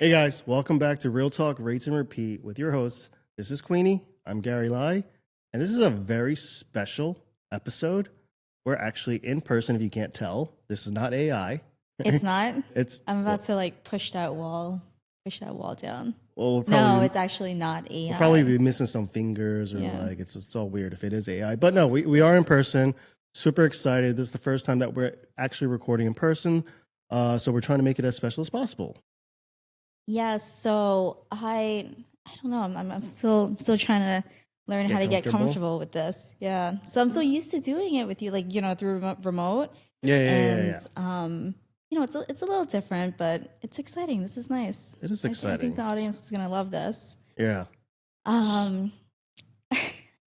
Hey guys, welcome back to Real Talk Rates and Repeat with your hosts. This is Queenie. I'm Gary Lai, and this is a very special episode. We're actually in person. If you can't tell, this is not AI. It's not. It's I'm about to like push that wall down. well, No, it's actually not AI. we'll probably be missing some fingers or like it's all weird if it is AI. But no, we are in person. Super excited. This is the first time that we're actually recording in person. So we're trying to make it as special as possible. Yes. So I don't know. I'm still trying to learn how to get comfortable with this. Yeah. So I'm so used to doing it with you, like through remote. Yeah. It's a little different, but it's exciting. This is nice. It is I exciting. think the audience is gonna love this. Yeah.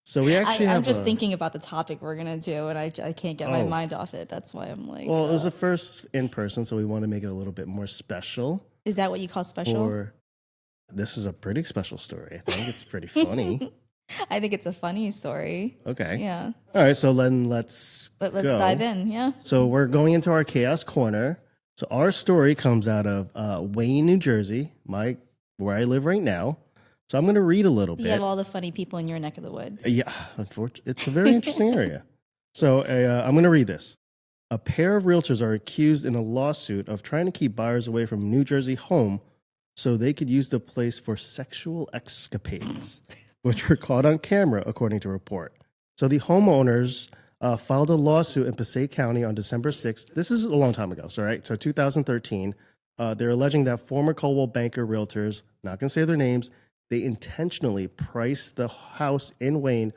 So we actually I'm just thinking about the topic we're gonna do, and I can't get my mind off it. That's why I'm like. Well, it was the first in person, so we want to make it a little bit more special. Is that what you call special? This is a pretty special story. I think it's pretty funny. I think it's a funny story. Okay. Yeah. All right. So then let's go. Dive in. Yeah. So we're going into our chaos corner. So our story comes out of Wayne, New Jersey, where I live right now. So I'm going to read a little bit. You have all the funny people in your neck of the woods. Yeah. Unfortunately, it's a very interesting area. So I'm going to read this. A pair of realtors are accused in a lawsuit of trying to keep buyers away from New Jersey home so they could use the place for sexual escapades, which were caught on camera, according to a report. So the homeowners filed a lawsuit in Passaic County on December 6th. This is a long time ago, so 2013. They're alleging that former Coldwell Banker realtors, not going to say their names, they intentionally priced the house in Wayne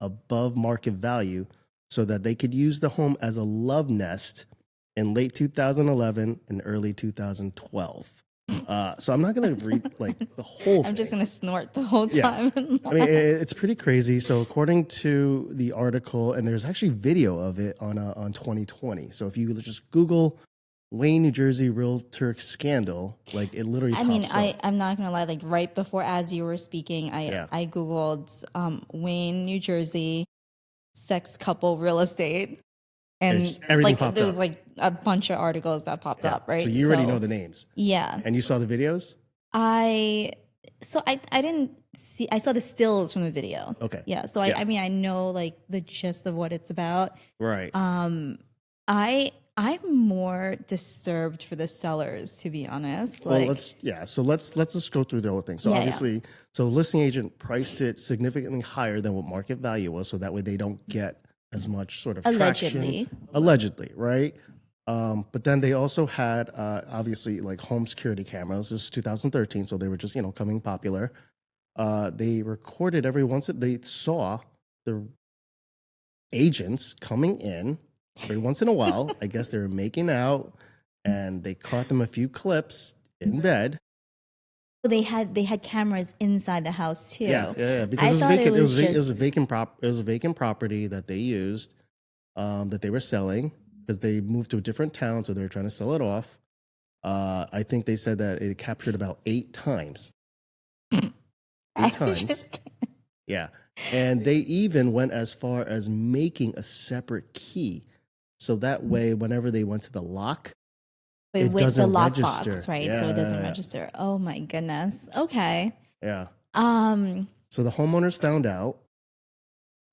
above market value so that they could use the home as a love nest in late 2011 and early 2012. So I'm not going to read like the whole thing. I'm just going to snort the whole time. I mean, it's pretty crazy. So according to the article, and there's actually video of it on 2020. So if you just Google Wayne, New Jersey realtor scandal, like it literally pops up. I'm not going to lie. Like right before, as you were speaking, I Googled Wayne, New Jersey sex couple real estate. And everything like popped there was up. like a bunch of articles that popped up, right? So you already know the names. Yeah. And you saw the videos? I didn't see, I saw the stills from the video. Okay. Yeah. So I know like the gist of what it's about. Right. I'm more disturbed for the sellers, to be honest. Well, let's just go through the whole thing. So obviously, so the listing agent priced it significantly higher than what market value was, so that way they don't get as much sort of traction. Allegedly, right? But then they also had obviously like home security cameras. This is 2013, so they were just coming popular. They recorded they saw the agents coming in every once in a while. I guess they were making out, and they caught them a few clips in bed. They had cameras inside the house too. Yeah. Because it was a vacant property that they used, that they were selling because they moved to a different town, so they were trying to sell it off. I think they said that it captured about 8 times. 8 times. Yeah. And they even went as far as making a separate key. So that way, whenever they went to the lock, it with the register. Lockbox, right? Yeah. So it doesn't register. Oh my goodness. Okay. Yeah. So the homeowners found out,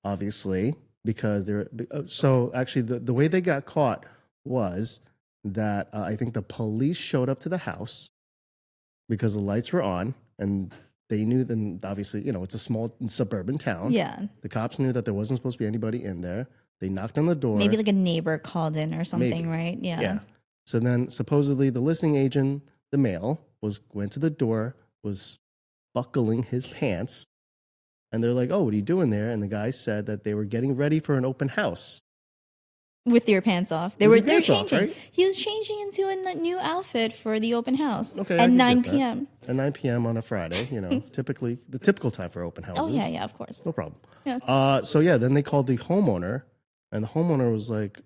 obviously, because they're so actually the way they got caught was that I think the police showed up to the house because the lights were on, and they knew. Then obviously, it's a small suburban town. Yeah. The cops knew that there wasn't supposed to be anybody in there. They knocked on the door. Maybe like a neighbor called in or something, right? Yeah. So then supposedly the listing agent, the male, went to the door, was buckling his pants. And they're like, "Oh, what are you doing there?" And the guy said that they were getting ready for an open house. With your pants off. They're changing. Right? He was changing into a new outfit for the open house at 9 p.m. At 9 p.m. on a Friday, typically the typical time for open houses. Oh, yeah, of course. No problem. Yeah. Then they called the homeowner, and the homeowner was like,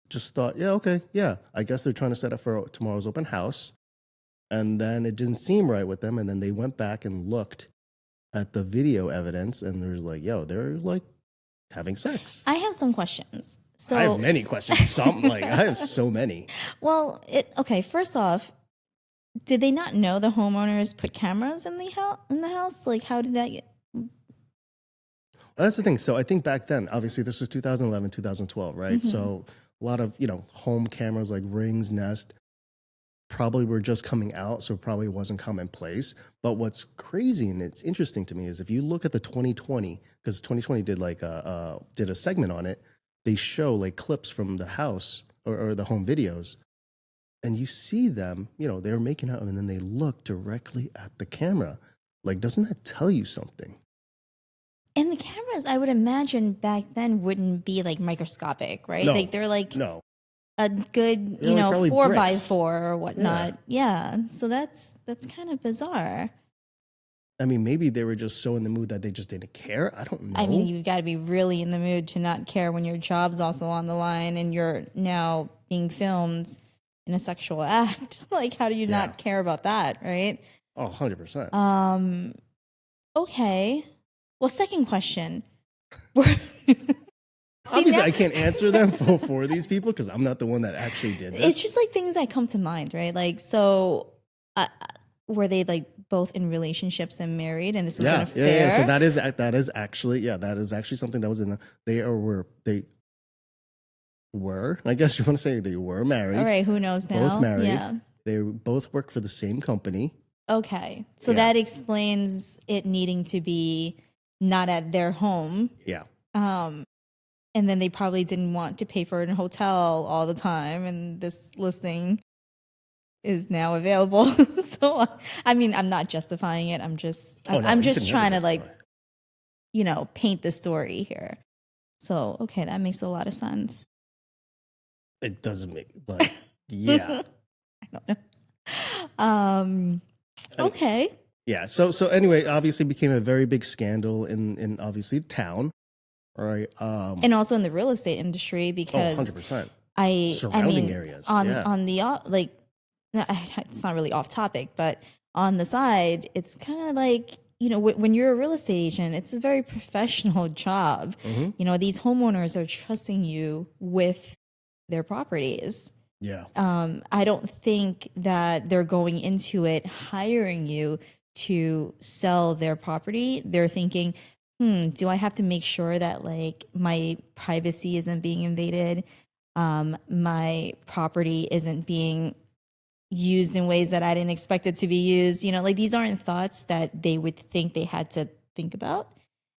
just thought, yeah, okay, yeah. I guess they're trying to set up for tomorrow's open house. And then it didn't seem right with them. And then they went back and looked at the video evidence, and there was like, yo, they're like having sex. I have some questions. So I have many questions. I have so many. Well, okay. First off, did they not know the homeowners put cameras in the house? Like, how did that get? That's the thing. So I think back then, obviously, this was 2011, 2012, right? Mm-hmm. So a lot of home cameras like Ring's, Nest probably were just coming out, so it probably wasn't commonplace. But what's crazy and it's interesting to me is if you look at the 2020, because 2020 did did a segment on it, they show like clips from the house or the home videos, and you see them, they're making out, and then they look directly at the camera. Like, doesn't that tell you something? And the cameras, I would imagine back then wouldn't be like microscopic, right? No, Like they're like no, a good, they're like probably 4x4 bricks. or whatnot. Yeah. So that's kind of bizarre. I mean, maybe they were just so in the mood that they just didn't care. I don't know. I mean, you've got to be really in the mood to not care when your job's also on the line and you're now being filmed in a sexual act. Like, how do you not care about that, right? Oh, 100%. Okay. Well, second question. Obviously, I can't answer them for these people because I'm not the one that actually did this. It's just like things that come to mind, right? Like, so were they like both in relationships and married, and this was an affair? Yeah. So that is actually something that was in the they were. I guess you want to say they were married. All right, who knows now? Both married. Yeah. They both work for the same company. Okay, so that explains it needing to be not at their home. Yeah. And then they probably didn't want to pay for it in a hotel all the time, and this listing is now available. So, I mean, I'm not justifying it. I'm just trying to paint the story here. So, okay, that makes a lot of sense. It doesn't make, but yeah. I don't know. Okay. Yeah. So anyway, obviously became a very big scandal in obviously town. All right. And also in the real estate industry because 100%. Surrounding areas. On the like, it's not really off topic, but on the side, it's kind of like, when you're a real estate agent, it's a very professional job. Mm-hmm. These homeowners are trusting you with their properties. Yeah. I don't think that they're going into it hiring you to sell their property. They're thinking, do I have to make sure that like my privacy isn't being invaded? My property isn't being used in ways that I didn't expect it to be used. Like these aren't thoughts that they would think they had to think about.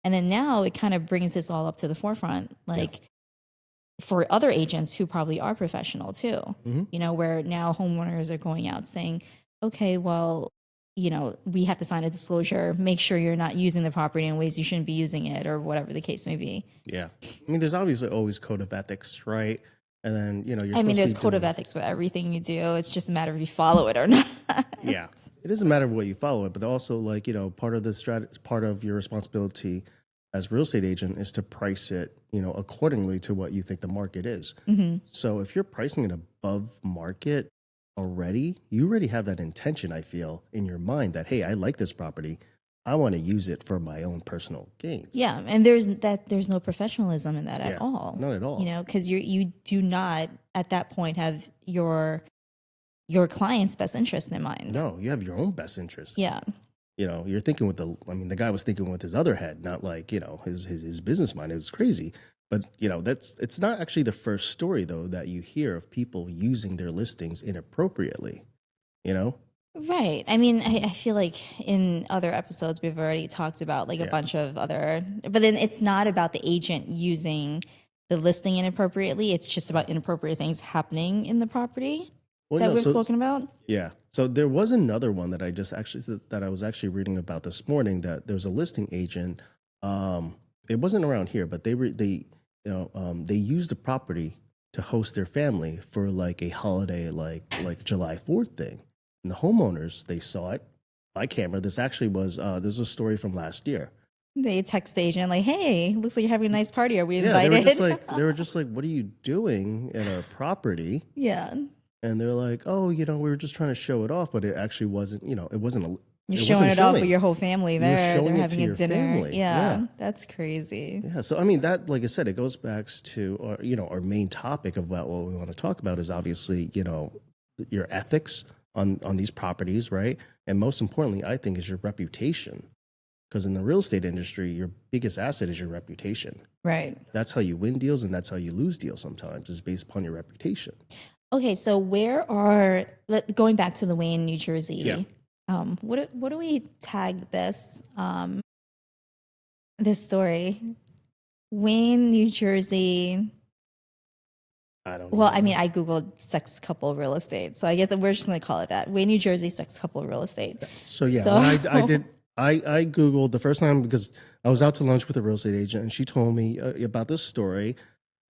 And then now it kind of brings this all up to the forefront. Like for other agents who probably are professional too, where now homeowners are going out saying, okay, well, we have to sign a disclosure, make sure you're not using the property in ways you shouldn't be using it or whatever the case may be. Yeah. I mean, there's obviously always code of ethics, right? And then, there's code of ethics with everything you do. It's just a matter of you follow it or not. Yeah. It doesn't matter what you follow it, but also like, part of the part of your responsibility as a real estate agent is to price it, accordingly to what you think the market is. Mm-hmm. So if you're pricing it above market already, you already have that intention, I feel, in your mind that, hey, I like this property. I want to use it for my own personal gains. Yeah, and there's no professionalism in that at all. Not at all. Because you do not at that point have your client's best interest in mind. No, you have your own best interest. Yeah. You're thinking the guy was thinking with his other head, not like, his business mind. It was crazy. But, it's not actually the first story, though, that you hear of people using their listings inappropriately, Right. I mean, I feel like in other episodes, we've already talked about like a bunch of other, but then it's not about the agent using the listing inappropriately. It's just about inappropriate things happening in the property we've spoken about. Yeah. So there was another one that I was actually reading about this morning, that there was a listing agent. It wasn't around here, but they used the property to host their family for like a holiday, like July 4th thing. And the homeowners, they saw it by camera. This actually was there's a story from last year. They text the agent like, "Hey, looks like you're having a nice party. Are we invited?" They were just like, "What are you doing in our property?" Yeah. And they're like, "Oh, we were just trying to show it off, but it actually wasn't. It wasn't You're showing it off with your whole family there. They're having a dinner. Family. Yeah, that's crazy. Yeah. So I mean, that, like I said, it goes back to our main topic of what we want to talk about is obviously your ethics on these properties, right? And most importantly, I think is your reputation. Because in the real estate industry, your biggest asset is your reputation. Right. That's how you win deals and that's how you lose deals sometimes, is based upon your reputation. Okay, so going back to the Wayne, New Jersey, what do we tag this this story? Wayne, New Jersey. I don't Well, even I mean, know. I Googled sex couple real estate. So I guess that we're just going to call it that. Wayne, New Jersey, sex couple real estate. So yeah, So, when I did, I Googled the first time because I was out to lunch with a real estate agent and she told me about this story.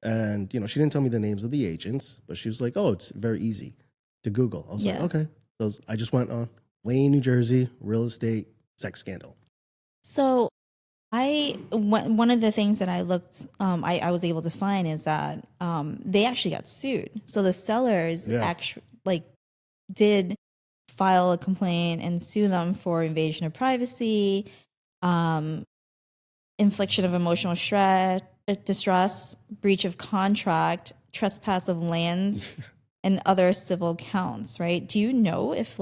And, she didn't tell me the names of the agents, but she was like, oh, it's very easy to Google. I was like, yeah. okay. So I just went on Wayne, New Jersey, real estate, sex scandal. So one of the things that I looked, I was able to find is that they actually got sued. So the sellers Yeah. actually did file a complaint and sue them for invasion of privacy, infliction of emotional distress, breach of contract, trespass of land, and other civil counts. Right? Do you know if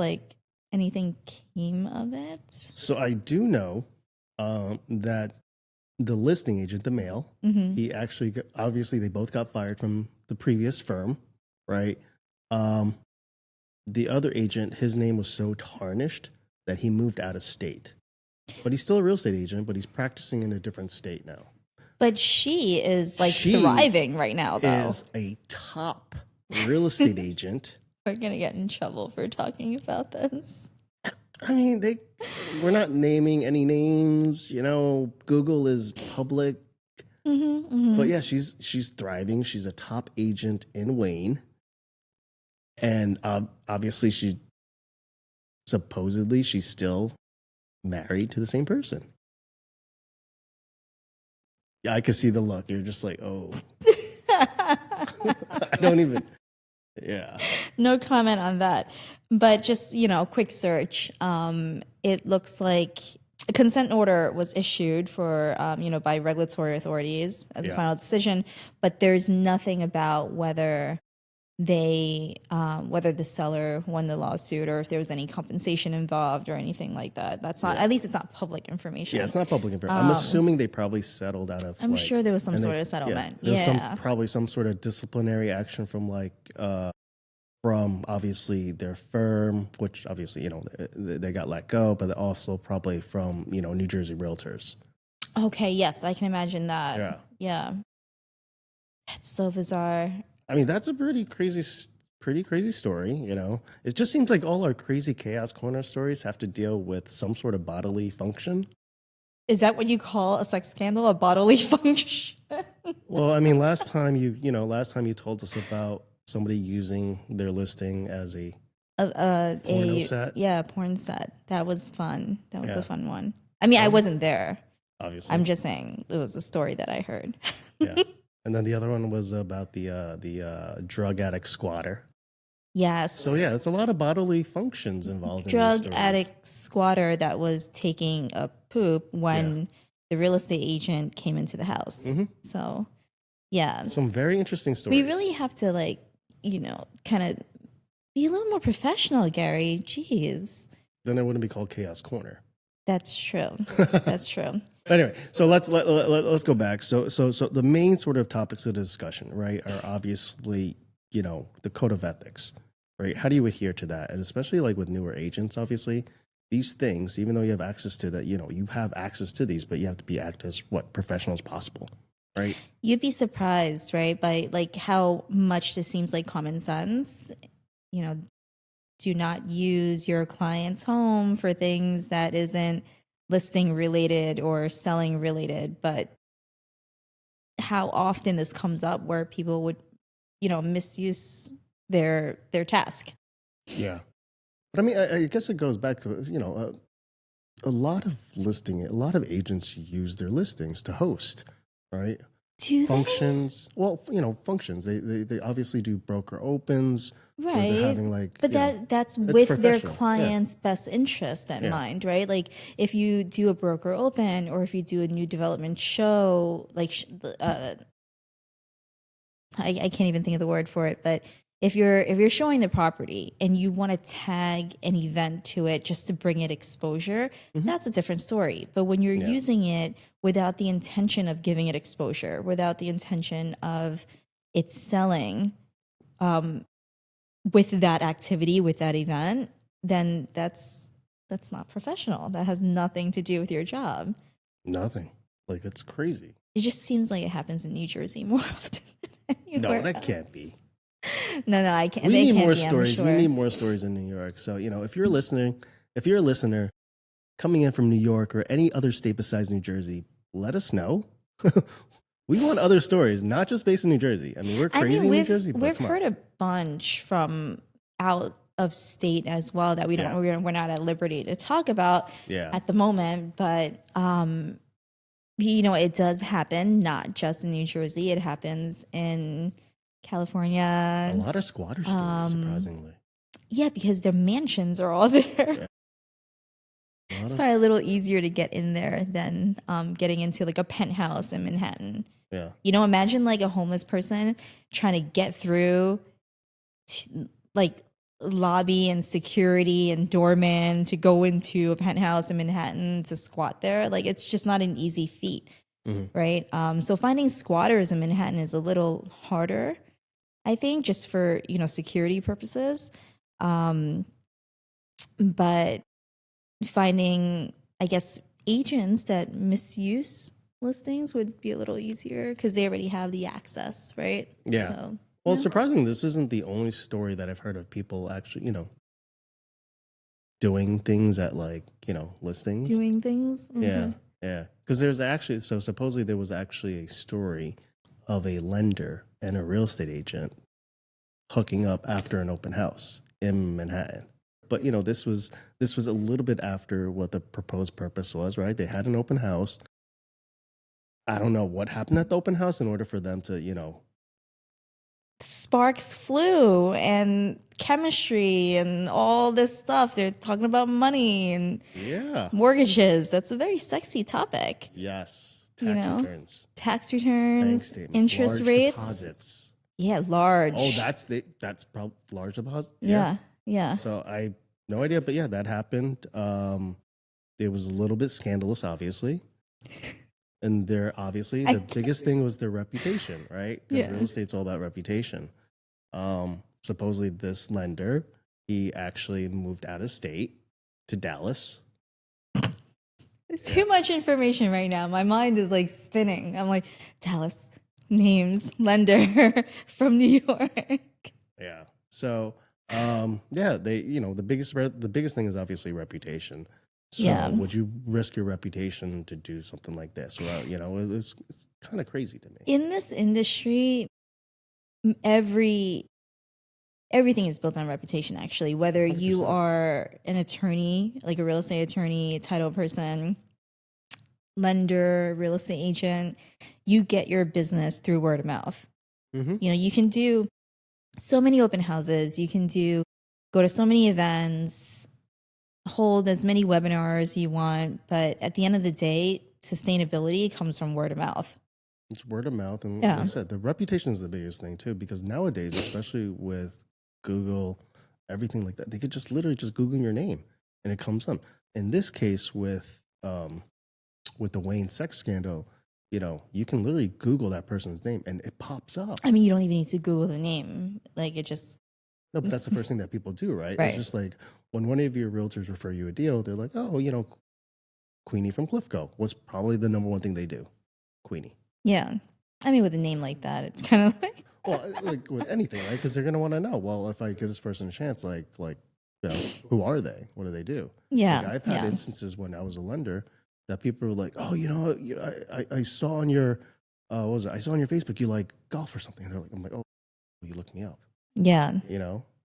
anything came of it? So I do know that the listing agent, the male, he actually obviously they both got fired from the previous firm, right? The other agent, his name was so tarnished that he moved out of state. But he's still a real estate agent, but he's practicing in a different state now. But she is She thriving right now, though. Is a top real estate agent. We're gonna get in trouble for talking about this. I mean, we're not naming any names. Google is public. But yeah, she's thriving. She's a top agent in Wayne. And obviously, supposedly she's still married to the same person. Yeah, I can see the look. You're just like, oh. I don't even. Yeah. No comment on that. But just, quick search. It looks like a consent order was issued for, by regulatory authorities as a final decision. But there's nothing about whether whether the seller won the lawsuit or if there was any compensation involved or anything like that. That's not, at least it's not public information. Yeah, it's not public information. I'm assuming they probably settled out of. I'm sure there was some sort of settlement. Yeah. Probably some sort of disciplinary action from from obviously their firm, which obviously they got let go, but also probably from New Jersey Realtors. Okay. Yes, I can imagine that. Yeah. Yeah. That's so bizarre. I mean, that's a pretty crazy story. It just seems like all our crazy chaos corner stories have to deal with some sort of bodily function. Is that what you call a sex scandal? A bodily function? Well, I mean, last time you told us about somebody using their listing as a porno set. Yeah, porn set. That was fun. That was a fun one. I mean, I wasn't there. Obviously, I'm just saying it was a story that I heard. Yeah. And then the other one was about the drug addict squatter. Yes. So yeah, it's a lot of bodily functions involved. Drug addict squatter that was taking a poop when the real estate agent came into the house. So yeah, some very interesting stories. We really have to kind of be a little more professional, Gary. Jeez. Then it wouldn't be called Chaos Corner. That's true. That's true. Anyway, so let's go back. So the main sort of topics of the discussion, right, are obviously the code of ethics, right? How do you adhere to that? And especially with newer agents, obviously, these things, even though you have access to that, you have access to these, but you have to act as professional as possible, right? You'd be surprised, right, by how much this seems like common sense. Do not use your client's home for things that isn't listing related or selling related, but how often this comes up where people would, misuse their task. Yeah. But I mean, I guess it goes back to, a lot of agents use their listings to host, right? Do functions. They? Well, functions. They obviously do broker opens. Right. They're having but that's with their client's best interest in mind, right? Like if you do a broker open or if you do a new development show, I can't even think of the word for it, but if you're showing the property and you want to tag an event to it just to bring it exposure, that's a different story. But when you're Yeah. using it without the intention of giving it exposure, without the intention of it selling with that activity, with that event, then that's not professional. That has nothing to do with your job. Nothing. Like, it's crazy. It just seems like it happens in New Jersey more often than No, anywhere that else. can't be. No, I can't. We They need can't more be, I'm stories. We sure. need more stories in New York. So, if you're listening, if you're a listener coming in from New York or any other state besides New Jersey, let us know. We want other stories, not just based in New Jersey. I mean, we're crazy in New Jersey, but we've come heard on. a bunch from out of state as well that Yeah. we're not at liberty to talk about Yeah. at the moment. But it does happen not just in New Jersey. It happens in California. A lot of squatter stories, surprisingly. Yeah, because their mansions are all there. Yeah. It's probably a little easier to get in there than getting into like a penthouse in Manhattan. Yeah. Imagine like a homeless person trying to get through like lobby and security and doorman to go into a penthouse in Manhattan to squat there. Like, it's just not an easy feat, right? So finding squatters in Manhattan is a little harder, I think, just for, security purposes. But finding, I guess, agents that misuse listings would be a little easier because they already have the access, right? Yeah. So, Well, it's surprising. This isn't the only story that I've heard of people actually, doing things at listings. doing things. Yeah. Yeah. Because there's actually, so supposedly there was actually a story of a lender and a real estate agent hooking up after an open house in Manhattan. But this was a little bit after what the proposed purpose was, right? They had an open house. I don't know what happened at the open house in order for them to, Sparks flew and chemistry and all this stuff. They're talking about money and yeah. mortgages. That's a very sexy topic. Yes. Tax Bank returns, statements, interest large rates. deposits. Yeah, large. Oh, that's probably large deposit. Yeah. So I no idea, but yeah, that happened. It was a little bit scandalous, obviously. And the biggest thing was their reputation, right? Because real estate's all about reputation. Supposedly this lender, he actually moved out of state to Dallas. Too much information right now. My mind is like spinning. I'm like, Dallas, names, lender from New York. Yeah. So, they, the biggest thing is obviously reputation. So would you risk your reputation to do something like this? Well, it's kind of crazy to me. In this industry, everything is built on reputation, actually. Whether 100%. you are an attorney, like a real estate attorney, title person, lender, real estate agent, you get your business through word of mouth. You can do so many open houses. You can go to so many events, hold as many webinars you want, but at the end of the day, sustainability comes from word of mouth. It's word of mouth. And like I said, the reputation is the biggest thing too, because nowadays, especially with Google, everything like that, they could just literally just Google your name and it comes up. In this case with the Wayne sex scandal, you can literally Google that person's name and it pops up. I mean, you don't even need to Google the name. Like, it just... No, but that's the first thing that people do, right? Right. It's just like when one of your realtors refer you a deal, they're like, oh, Queenie from Cliffco was probably the number one thing they do. Queenie. Yeah. I mean, with a name like that, it's kind of like... Well, like with anything, right? Because they're going to want to know, well, if I give this person a chance, who are they? What do they do? Yeah. Like I've had instances when I was a lender that people were like, oh, I saw on your, what was it? I saw on your Facebook, you like golf or something. And I'm like, oh, you looked me up. Yeah. It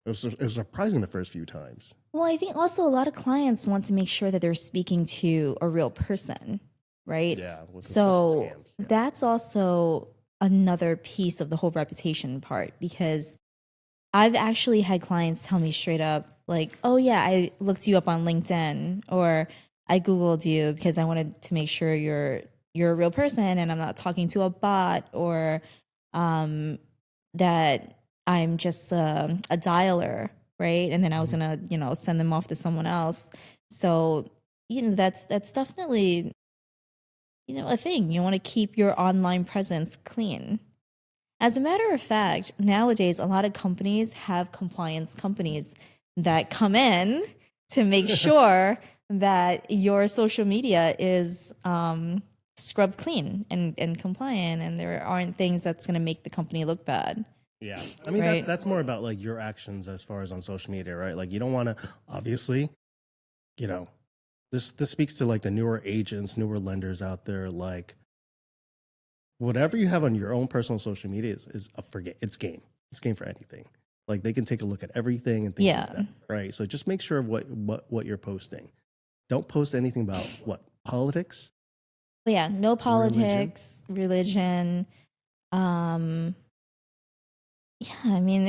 was surprising the first few times. Well, I think also a lot of clients want to make sure that they're speaking to a real person, right? Yeah. So scams. Yeah. that's also another piece of the whole reputation part, because I've actually had clients tell me straight up, like, oh yeah, I looked you up on LinkedIn, or I Googled you because I wanted to make sure you're a real person and I'm not talking to a bot, or that I'm just a dialer, right? And then I was gonna, send them off to someone else. So, that's definitely, a thing. You want to keep your online presence clean. As a matter of fact, nowadays, a lot of companies have compliance companies that come in to make sure that your social media is scrubbed clean and compliant, and there aren't things that's going to make the company look bad. Yeah. I mean, Right. that's more about like your actions as far as on social media, right? Like you don't want to, obviously, you know, this speaks to like the newer agents, newer lenders out there. Like whatever you have on your own personal social media is a forget. It's game. It's game for anything. Like they can take a look at everything and things like Yeah. that, right? So just make sure of what you're posting. Don't post anything about what politics, But yeah, no religion. politics, religion. Yeah, I mean,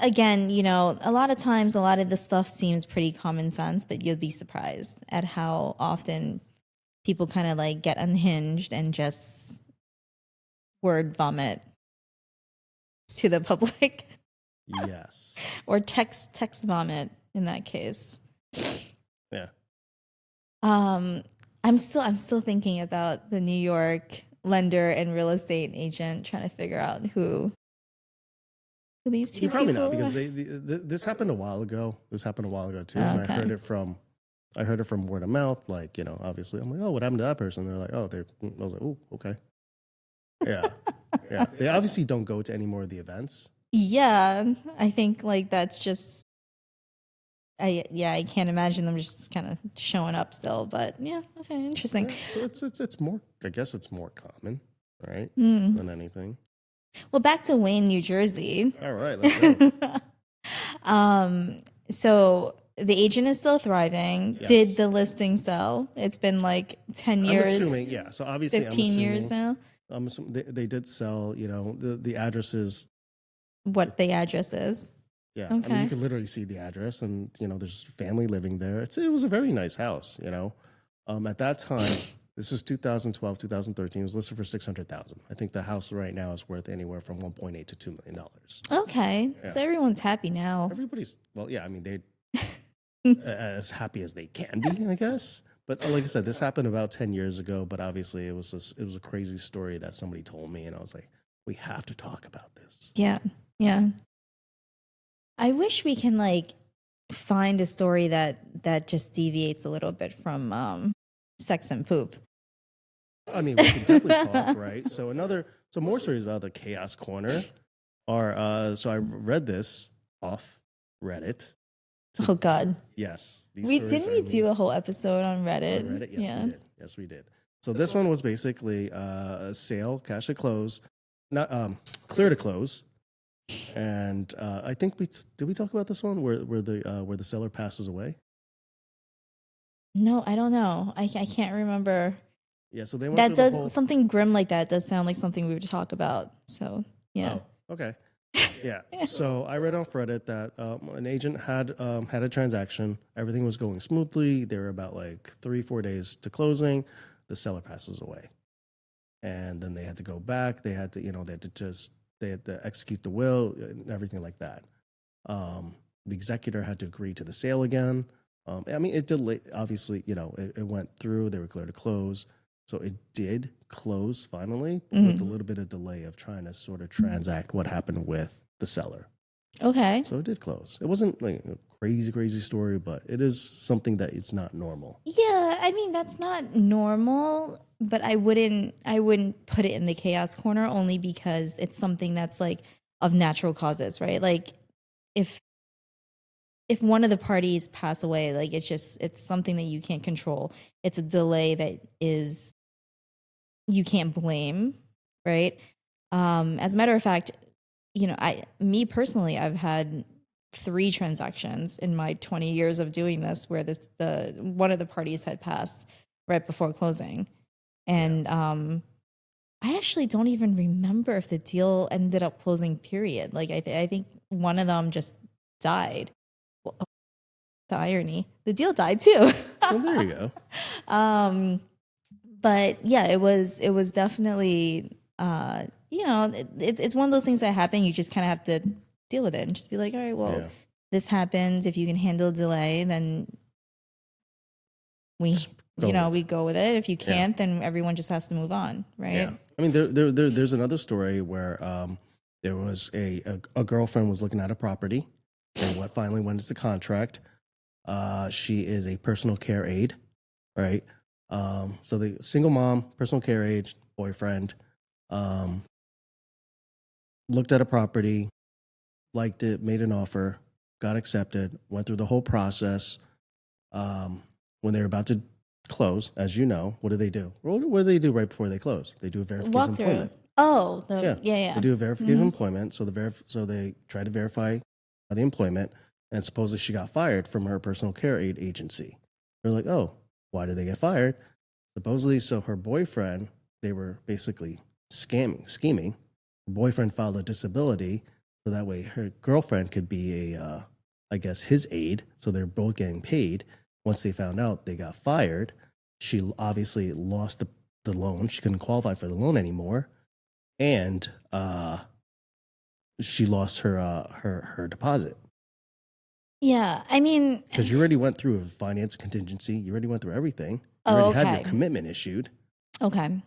again, a lot of times, a lot of this stuff seems pretty common sense, but you'll be surprised at how often people kind of like get unhinged and just word vomit to the public. Yes. Or text vomit in that case. Yeah. I'm still thinking about the New York lender and real estate agent, trying to figure out who these two Probably people not, because are. this happened a while ago. This happened a while ago too, Oh, and okay. I heard it from word of mouth. Like obviously, I'm like, oh, what happened to that person? They're like, oh, I was like, oh, okay, yeah, yeah. They obviously don't go to any more of the events. Yeah, I think like that's just I can't imagine them just kind of showing up still, but yeah, okay, interesting. Yeah, so it's more. I guess it's more common, right, Mm. than anything. Well, back to Wayne, New Jersey. All right, let's go. So the agent is still thriving. Yes. Did the listing sell? It's been like 10 years. I'm assuming, yeah. So obviously, 15 years now. I'm assuming they did sell. The addresses. What the address is. Yeah, Okay. I mean, you can literally see the address, and there's family living there. It was a very nice house. At that time, this is 2012, 2013. It was listed for $600,000. I think the house right now is worth anywhere from 1.8 to $2 million. Okay, Yeah. so everyone's happy now. Everybody's yeah. I mean, they as happy as they can be, I guess. But like I said, this happened about 10 years ago. But obviously, it was a crazy story that somebody told me, and I was like, we have to talk about this. Yeah, yeah. I wish we can like find a story that just deviates a little bit from sex and poop. I mean, we can definitely talk, right? So more stories about the Chaos Corner are. So I read this off Reddit. Oh God. Yes, Didn't we do a whole episode on Reddit? On Reddit, yes, yeah. we did. Yes, we did. So this one was basically a sale, cash to close, not clear to close. And I think did we talk about this one where the seller passes away? No, I don't know. I can't remember. Yeah, so they went that through does the whole... something grim like that. Does sound like something we would talk about. So yeah. Oh, okay. Yeah. So I read off Reddit that an agent had a transaction. Everything was going smoothly. They were about like 3-4 days to closing. The seller passes away, and then they had to go back. They had to they had to execute the will and everything like that. The executor had to agree to the sale again. I mean, it delayed. Obviously, it went through. They were clear to close. So it did close finally, with a little bit of delay of trying to sort of transact what happened with the seller. Okay. So it did close. It wasn't like a crazy story, but it is something that it's not normal. Yeah, I mean that's not normal, but I wouldn't put it in the chaos corner only because it's something that's like of natural causes, right? Like if one of the parties pass away, like it's something that you can't control. It's a delay that is you can't blame, right? As a matter of fact, me personally, I've had 3 transactions in my 20 years of doing this where the one of the parties had passed right before closing. And I actually don't even remember if the deal ended up closing, period. Like I think one of them just died. Well, the irony, the deal died too. Well, there you go. But yeah, it was definitely it's one of those things that happen. You just kind of have to deal with it and just be like, all right, well, Yeah. this happens. If you can handle delay, then we, Just go with we it. go with it. If you Yeah. can't, then everyone just has to move on, right? Yeah. I mean, there's another story where there was a girlfriend was looking at a property, and what finally went into contract. She is a personal care aide, right? So the single mom, personal care aide, boyfriend, um, looked at a property, liked it, made an offer, got accepted, went through the whole process. When they're about to close, as you know, what do they do? What do they do right before they close? They do a verification of Walk through. employment. Oh, Yeah, yeah. they do a verification Mhm. of employment. So so they try to verify the employment, and supposedly she got fired from her personal care aid agency. They're like, oh, why did they get fired? Supposedly, so her boyfriend, they were basically scheming. Her boyfriend filed a disability so that way her girlfriend could be I guess, his aide. So they're both getting paid. Once they found out they got fired, she obviously lost the loan. She couldn't qualify for the loan anymore, and she lost her deposit Yeah. I mean, because you already went through a finance contingency. You already went through everything. You oh, already had your okay. commitment issued. Okay.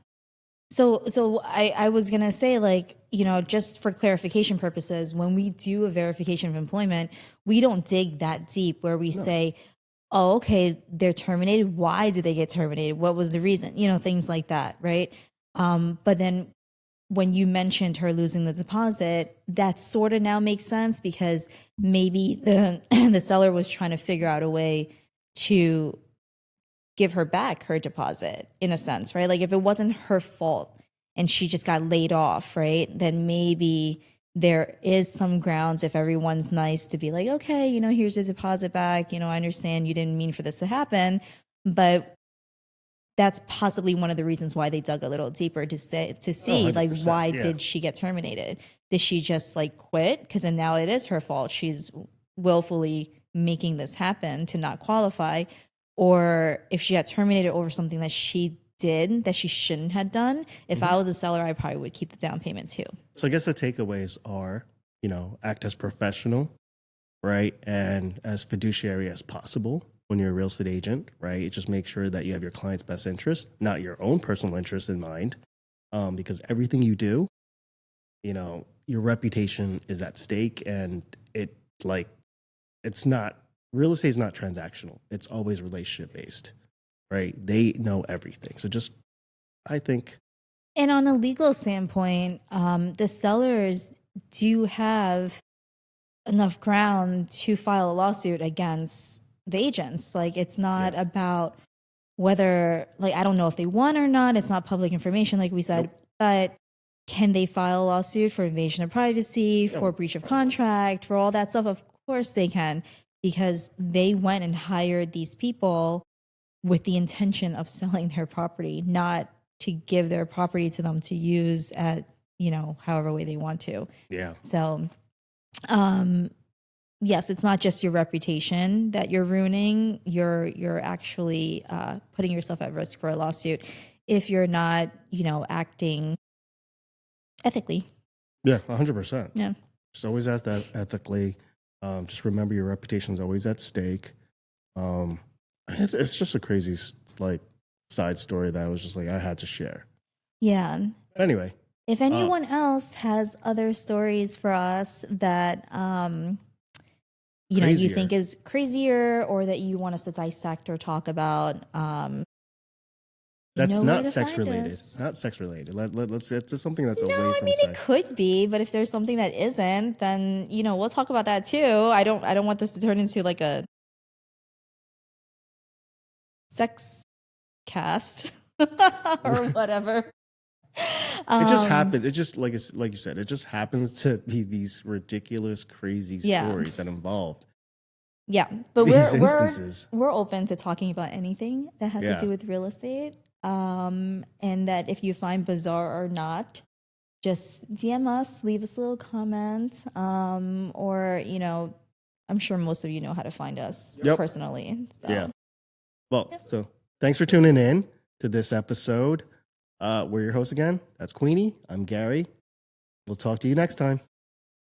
So I was gonna say, like, just for clarification purposes, when we do a verification of employment, we don't dig that deep where we No. say, oh, okay, they're terminated. Why did they get terminated? What was the reason? Things like that, right? But then when you mentioned her losing the deposit, that sort of now makes sense because maybe the the seller was trying to figure out a way to give her back her deposit in a sense, right? Like if it wasn't her fault and she just got laid off, right? Then maybe there is some grounds if everyone's nice to be like, okay, here's the deposit back. I understand you didn't mean for this to happen, but that's possibly one of the reasons why they dug a little deeper to see Oh, like 100%. why Yeah. did she get terminated? Did she just like quit? Because then now it is her fault. She's willfully making this happen to not qualify. Or if she got terminated over something that she did that she shouldn't have done, if I was a seller, I probably would keep the down payment too. So I guess the takeaways are, act as professional, right? And as fiduciary as possible when you're a real estate agent, right? Just make sure that you have your client's best interest, not your own personal interest in mind. Because everything you do, your reputation is at stake, and it's not, real estate is not transactional. It's always relationship based, right? They know everything. So just, I think, And on a legal standpoint, the sellers do have enough ground to file a lawsuit against the agents. Like it's not Yeah. about whether, like, I don't know if they won or not. It's not public information, like we said, Nope. but can they file a lawsuit for invasion of privacy, for breach of contract, for all that stuff? Of course they can, because they went and hired these people with the intention of selling their property, not to give their property to them to use at, however way they want to. Yeah. So, yes, it's not just your reputation that you're ruining. You're actually putting yourself at risk for a lawsuit if you're not, acting ethically. Yeah, 100%. Yeah. Just always act that ethically. Just remember your reputation is always at stake. It's just a crazy side story that I was just like I had to share. Yeah. Anyway, If anyone else has other stories for us that you Crazier. think is crazier or that you want us to dissect or talk about, that's where not to sex find related. us. Not sex related. Let's it's something that's away No, I from mean it sex. could be, but if there's something that isn't, then we'll talk about that too. I don't want this to turn into like a sex cast or whatever. It just happens. It just like you said. It just happens to be these ridiculous, crazy Yeah. stories that involve Yeah, but these we're instances. we're open to talking about anything that has Yeah. to do with real estate. And that if you find bizarre or not, just DM us, leave us a little comment, or I'm sure most of you know how to find us Yep. personally. So. Yeah. Well, so thanks for tuning in to this episode. We're your hosts again. That's Queenie. I'm Gary. We'll talk to you next time.